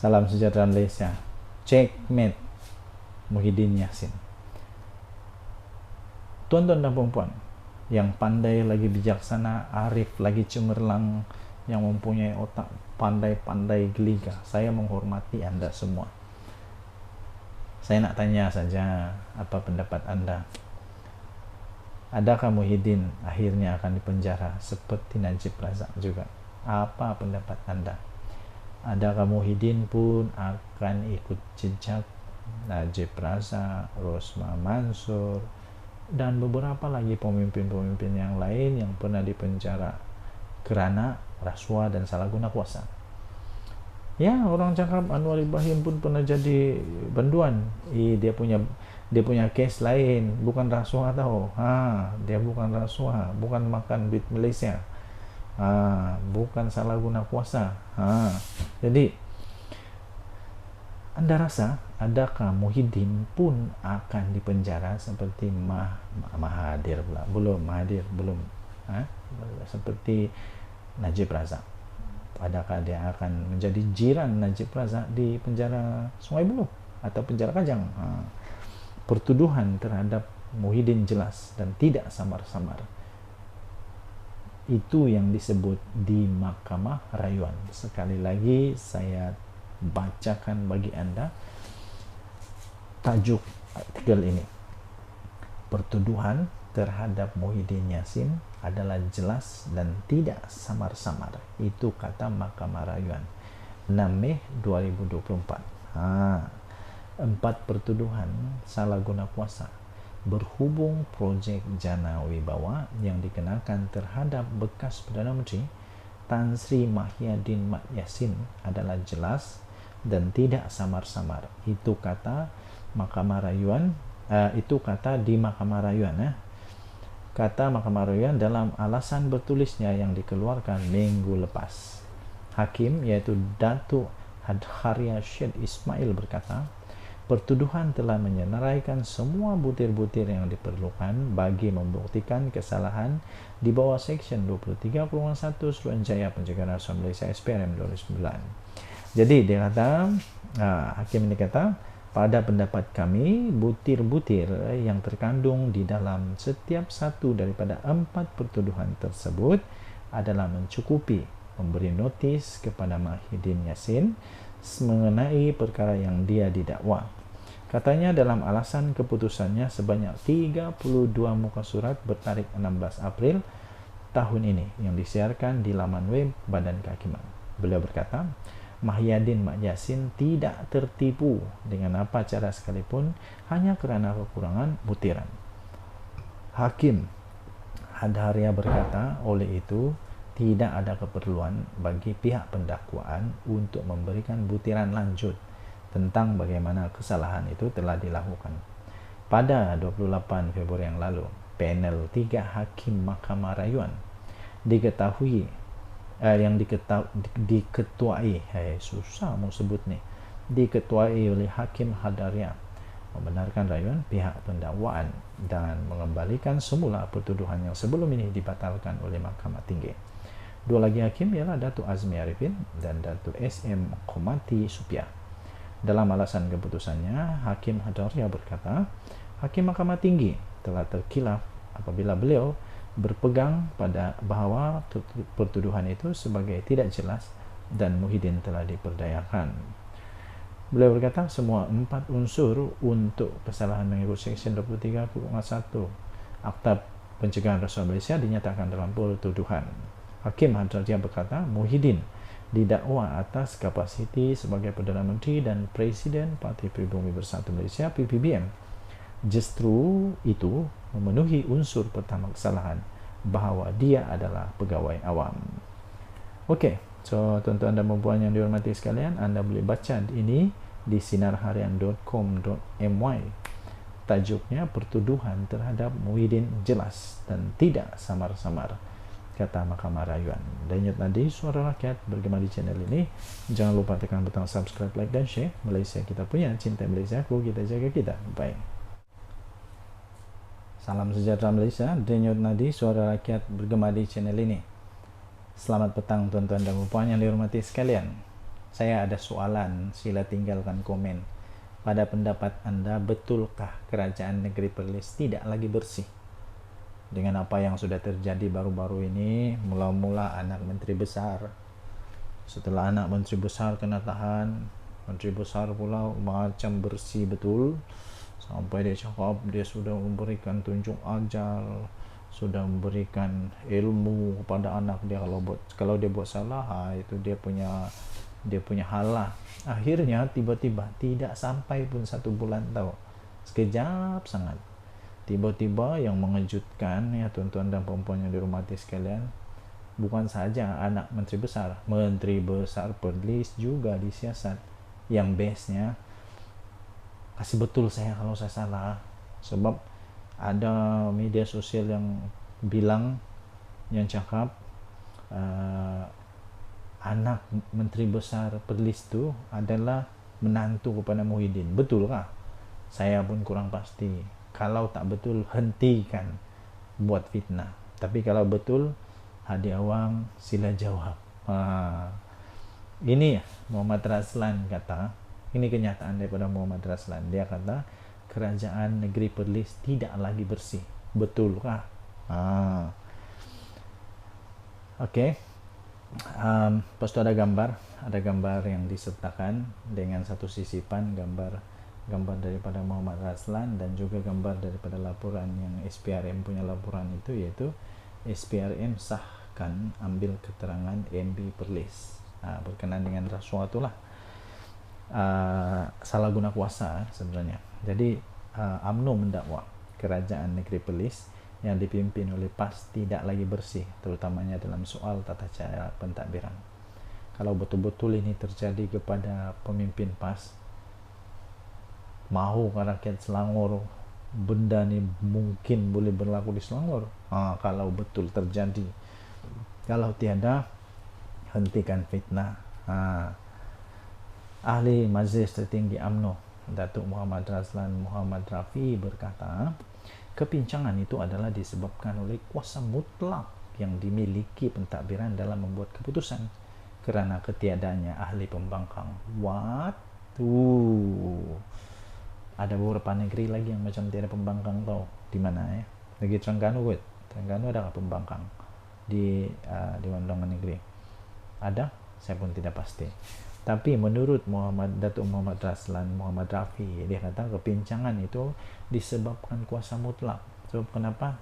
Salam sejahtera Malaysia. Checkmate Muhyiddin Yassin. Tuan-tuan dan puan-puan yang pandai lagi bijaksana, arif lagi cemerlang, yang mempunyai otak pandai-pandai geligah, saya menghormati anda semua. Saya nak tanya saja, apa pendapat anda? Adakah Muhyiddin akhirnya akan dipenjara seperti Najib Razak juga? Apa pendapat anda? Adakah Muhyiddin pun akan ikut jejak Najib Razak, Rosmah Mansur, dan beberapa lagi pemimpin-pemimpin yang lain yang pernah dipenjara kerana rasuah dan salah guna kuasa? Ya, orang cakap Anwar Ibrahim pun pernah jadi banduan. Dia punya case lain, bukan rasuah tau. Dia bukan rasuah, bukan makan duit Malaysia. Bukan salah guna kuasa. Jadi anda rasa adakah Muhyiddin pun akan dipenjara seperti Mahathir pula? Belum. Seperti Najib Razak. Adakah dia akan menjadi jiran Najib Razak di penjara Sungai Buloh atau penjara Kajang? Pertuduhan terhadap Muhyiddin jelas dan tidak samar-samar. Itu yang disebut di Mahkamah Rayuan. Sekali lagi saya bacakan bagi anda tajuk artikel ini. Pertuduhan terhadap Muhyiddin Yassin adalah jelas dan tidak samar-samar. Itu kata Mahkamah Rayuan 6 Mei 2024. 4 pertuduhan salah guna kuasa berhubung projek Jana Wibawa yang dikenakan terhadap bekas Perdana Menteri Tan Sri Muhyiddin Mat Yassin adalah jelas dan tidak samar-samar. Itu kata Mahkamah Rayuan, itu kata di Mahkamah Rayuan. Kata Mahkamah Rayuan dalam alasan bertulisnya yang dikeluarkan minggu lepas. Hakim yaitu Datuk Hadharia Syed Ismail berkata, pertuduhan telah menyenaraikan semua butir-butir yang diperlukan bagi membuktikan kesalahan di bawah Seksyen 23.1 Suruhanjaya Pencegahan Rasuah Malaysia SPRM 2009. Jadi dia kata, hakim ini kata, pada pendapat kami, butir-butir yang terkandung di dalam setiap satu daripada 4 pertuduhan tersebut adalah mencukupi memberi notis kepada Muhyiddin Yassin mengenai perkara yang dia didakwa. Katanya dalam alasan keputusannya sebanyak 32 muka surat bertarikh 16 April tahun ini yang disiarkan di laman web Badan Kehakiman. Beliau berkata, Muhyiddin Mat Yassin tidak tertipu dengan apa cara sekalipun hanya kerana kekurangan butiran. Hakim Hadharia berkata, oleh itu tidak ada keperluan bagi pihak pendakwaan untuk memberikan butiran lanjut tentang bagaimana kesalahan itu telah dilakukan. Pada 28 Februari yang lalu, panel 3 Hakim Mahkamah Rayuan diketuai oleh Hakim Hadharia membenarkan rayuan pihak pendakwaan dan mengembalikan semula pertuduhan yang sebelum ini dibatalkan oleh Mahkamah Tinggi. Dua lagi hakim ialah Datuk Azmi Arifin dan Datuk SM Komati Supiah. Dalam alasan keputusannya, Hakim Hadharia berkata, Hakim Mahkamah Tinggi telah terkilaf apabila beliau berpegang pada bahawa pertuduhan itu sebagai tidak jelas dan Muhyiddin telah diperdayakan. Beliau berkata, semua 4 unsur untuk kesalahan mengikut Seksyen 23.1 Akta Pencegahan Rasuah Malaysia dinyatakan dalam pertuduhan. Hakim Hadharia berkata, Muhyiddin didakwa atas kapasiti sebagai Perdana Menteri dan Presiden Parti Pribumi Bersatu Malaysia PPBM. Justru itu memenuhi unsur pertama kesalahan, bahawa dia adalah pegawai awam. Okey, so tuan-tuan dan puan yang dihormati sekalian, anda boleh baca ini di sinarharian.com.my. Tajuknya pertuduhan terhadap Muhyiddin jelas dan tidak samar-samar, kata Mahkamah Rayuan. Denyut nadi suara rakyat bergema di channel ini. Jangan lupa tekan butang subscribe, like dan share. Malaysia kita punya, cinta Malaysia aku, kita jaga kita. Bye. Salam sejahtera Malaysia. Denyut nadi suara rakyat bergema di channel ini. Selamat petang tuan-tuan dan puan yang dihormati sekalian. Saya ada soalan, sila tinggalkan komen. Pada pendapat Anda, betulkah kerajaan negeri Perlis tidak lagi bersih? Dengan apa yang sudah terjadi baru-baru ini, mula-mula anak menteri besar, setelah anak menteri besar kena tahan, menteri besar pula macam bersih betul, sampai dia cakap dia sudah memberikan tunjuk ajar, sudah memberikan ilmu kepada anak dia, kalau dia buat salah, itu dia punya hal lah. Akhirnya tiba-tiba tidak sampai pun 1 bulan, tahu, sekejap sangat, tiba-tiba yang mengejutkan ya tuan-tuan dan puan-puan yang dihormati sekalian, bukan saja anak menteri besar Perlis juga disiasat. Yang bestnya, kasih betul saya kalau saya salah, sebab ada media sosial yang bilang, yang cakap anak menteri besar Perlis itu adalah menantu kepada Muhyiddin. Betulkah? Saya pun kurang pasti. Kalau tak betul, hentikan buat fitnah. Tapi kalau betul, Hadi Awang sila jawab. Ini ya Muhammad Raslan kata, ini kenyataan daripada Muhammad Raslan. Dia kata kerajaan negeri Perlis tidak lagi bersih. Betulkah? Oke. Lepas itu ada gambar yang disertakan dengan satu sisipan gambar daripada Muhammad Raslan dan juga gambar daripada laporan yang SPRM punya laporan itu, yaitu SPRM sahkan ambil keterangan MB Perlis berkenaan dengan rasuah itulah, salah guna kuasa sebenarnya. Jadi UMNO mendakwa kerajaan negeri Perlis yang dipimpin oleh PAS tidak lagi bersih, terutamanya dalam soal tata cara pentadbiran. Kalau betul-betul ini terjadi kepada pemimpin PAS, mahu rakyat Selangor benda ni mungkin boleh berlaku di Selangor? Kalau betul terjadi. Kalau tiada, hentikan fitnah. Ahli Majlis Tertinggi UMNO Datuk Muhammad Raslan Muhammad Rafi berkata, kepincangan itu adalah disebabkan oleh kuasa mutlak yang dimiliki pentadbiran dalam membuat keputusan kerana ketiadanya ahli pembangkang. What? Ada beberapa negeri lagi yang macam tiada pembangkang, tau di mana ya? Negeri Terengganu ada pembangkang di Dewan Undangan Negeri. Ada? Saya pun tidak pasti. Tapi menurut Datuk Muhammad Raslan Muhammad Rafi, dia kata kepincangan itu disebabkan kuasa mutlak. Sebab kenapa?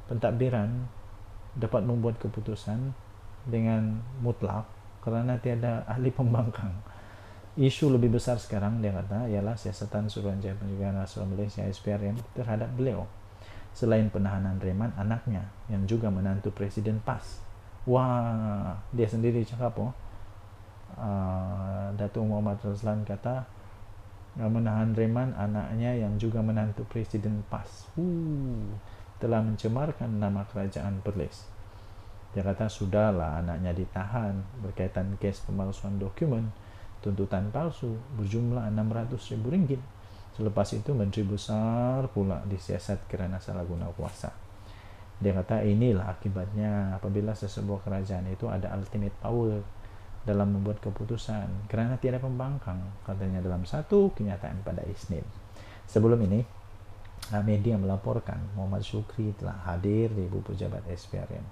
Pentadbiran dapat membuat keputusan dengan mutlak kerana tiada ahli pembangkang. Isu lebih besar sekarang, dia kata, ialah siasatan Suruhanjaya Pencegahan Rasuah Malaysia SPRM terhadap beliau. Selain penahanan reman anaknya yang juga menantu Presiden PAS. Wah, dia sendiri cakap Datuk Muhammad Raslan kata menahan reman anaknya yang juga menantu Presiden PAS telah mencemarkan nama kerajaan Perlis. Dia kata sudahlah anaknya ditahan berkaitan kes pemalsuan dokumen, tuntutan palsu berjumlah RM600,000. Selepas itu Menteri Besar pula disiasat kerana salah guna kuasa. Dia kata inilah akibatnya apabila sesebuah kerajaan itu ada ultimate power dalam membuat keputusan kerana tiada pembangkang, katanya dalam satu kenyataan pada Isnin. Sebelum ini, media melaporkan Muhammad Syukri telah hadir di ibu pejabat SPRM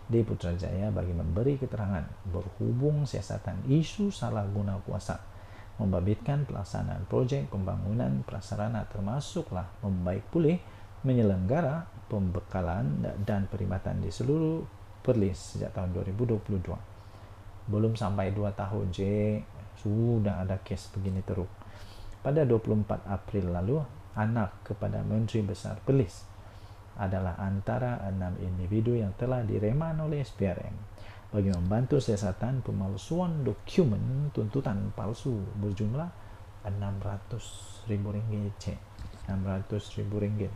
di Putrajaya bagi memberi keterangan berhubung siasatan isu salah guna kuasa membabitkan pelaksanaan projek pembangunan prasarana termasuklah membaik pulih menyelenggara pembekalan dan perkhidmatan di seluruh Perlis sejak tahun 2022. Belum sampai 2 tahun sudah ada kes begini teruk. Pada 24 April lalu, anak kepada Menteri Besar Perlis adalah antara 6 individu yang telah direman oleh SPRM bagi membantu siasatan pemalsuan dokumen tuntutan palsu berjumlah RM600,000. RM600,000.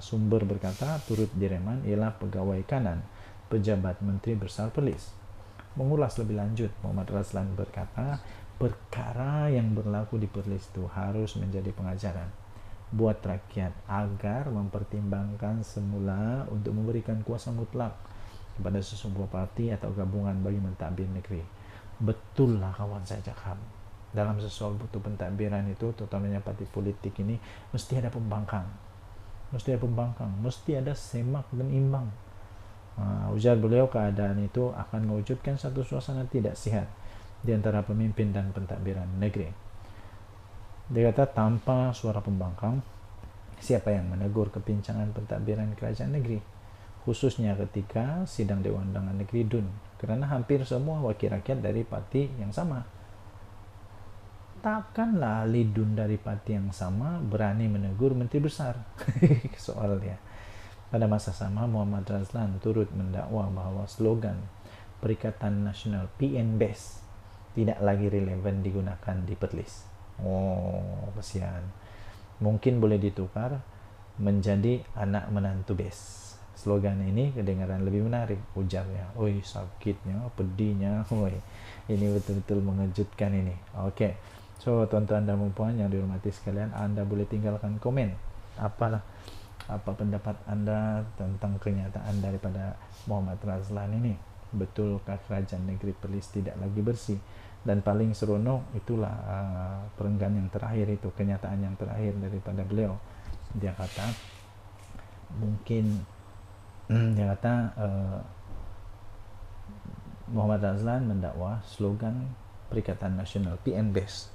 Sumber berkata turut direman ialah pegawai kanan pejabat Menteri Besar Perlis. Mengulas lebih lanjut, Muhammad Raslan berkata perkara yang berlaku di Perlis itu harus menjadi pengajaran buat rakyat agar mempertimbangkan semula untuk memberikan kuasa mutlak kepada sesebuah parti atau gabungan bagi mentadbir negeri. Betul lah kawan saya cakap, dalam sesuatu pentadbiran itu, terutamanya parti politik ini, mesti ada pembangkang, mesti ada semak dan imbang. Ujar beliau, keadaan itu akan mewujudkan satu suasana tidak sehat di antara pemimpin dan pentadbiran negeri. Dia kata, tanpa suara pembangkang, siapa yang menegur kepincangan pentadbiran kerajaan negeri, khususnya ketika sidang Dewan Undangan Negeri DUN, karena hampir semua wakil rakyat dari parti yang sama. Takkanlah ahli DUN dari parti yang sama berani menegur menteri besar. Soalnya pada masa sama, Muhammad Razlan turut mendakwa bahwa slogan Perikatan Nasional PNBES tidak lagi relevan digunakan di Perlis. Oh, kasihan. Mungkin boleh ditukar menjadi anak menantu BES. Slogan ini kedengaran lebih menarik, ujarnya. Oi, sakitnya, pedihnya. Oi, ini betul-betul mengejutkan ini. Oke. So, tuan-tuan dan puan yang dihormati sekalian, Anda boleh tinggalkan komen. Apa pendapat Anda tentang kenyataan daripada Muhammad Razlan ini? Betulkah kerajaan negeri Perlis tidak lagi bersih? Dan paling seronok itulah perenggan yang terakhir itu, kenyataan yang terakhir daripada beliau. Dia kata Muhammad Razlan mendakwa slogan Perikatan Nasional PNBES,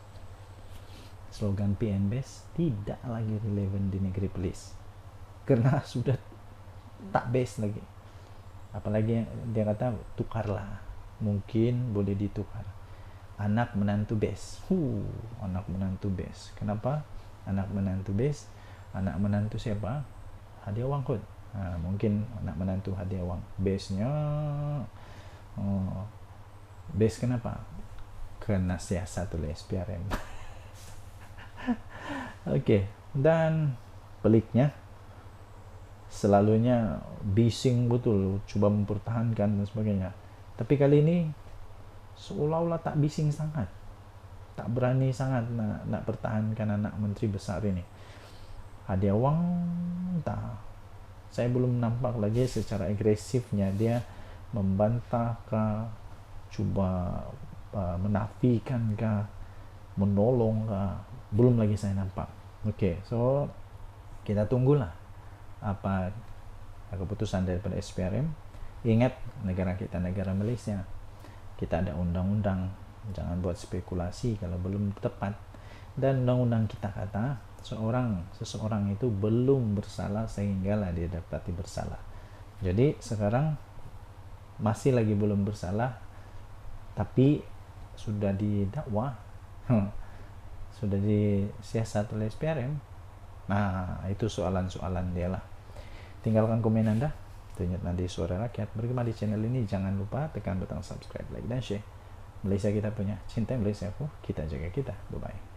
slogan PNBES tidak lagi relevan di negeri Perlis karena sudah tak best lagi. Apalagi dia kata, tukarlah, mungkin boleh ditukar, anak menantu BES. Anak menantu BES. Kenapa anak menantu BES? Anak menantu siapa? Hadiah Wang kot. Mungkin anak menantu Hadiah Wang. BES-nya BES kenapa? Kena siasat oleh SPRM. Oke. Dan peliknya, selalunya bising betul, coba mempertahankan dan sebagainya. Tapi kali ini seolah-olah tak bising sangat, tak berani sangat nak pertahankan anak menteri besar ini. Hadiah Wang, entah, saya belum nampak lagi secara agresifnya dia membantah kah, cuba menafikan kah, menolong kah, belum lagi saya nampak. Oke, so kita tunggulah apa keputusan daripada SPRM. Ingat, negara kita negara Malaysia, kita ada undang-undang, jangan buat spekulasi kalau belum tepat. Dan undang-undang kita kata seseorang itu belum bersalah sehinggalah dia dapati bersalah. Jadi sekarang masih lagi belum bersalah, tapi sudah didakwa, sudah disiasat oleh SPRM. Nah, itu soalan-soalan dia lah. Tinggalkan komen Anda. Tunjuk nanti Suara Rakyat. Bergema di channel ini, jangan lupa tekan butang subscribe, like, dan share. Malaysia kita punya, cinta Malaysia aku, kita jaga kita. Bye-bye.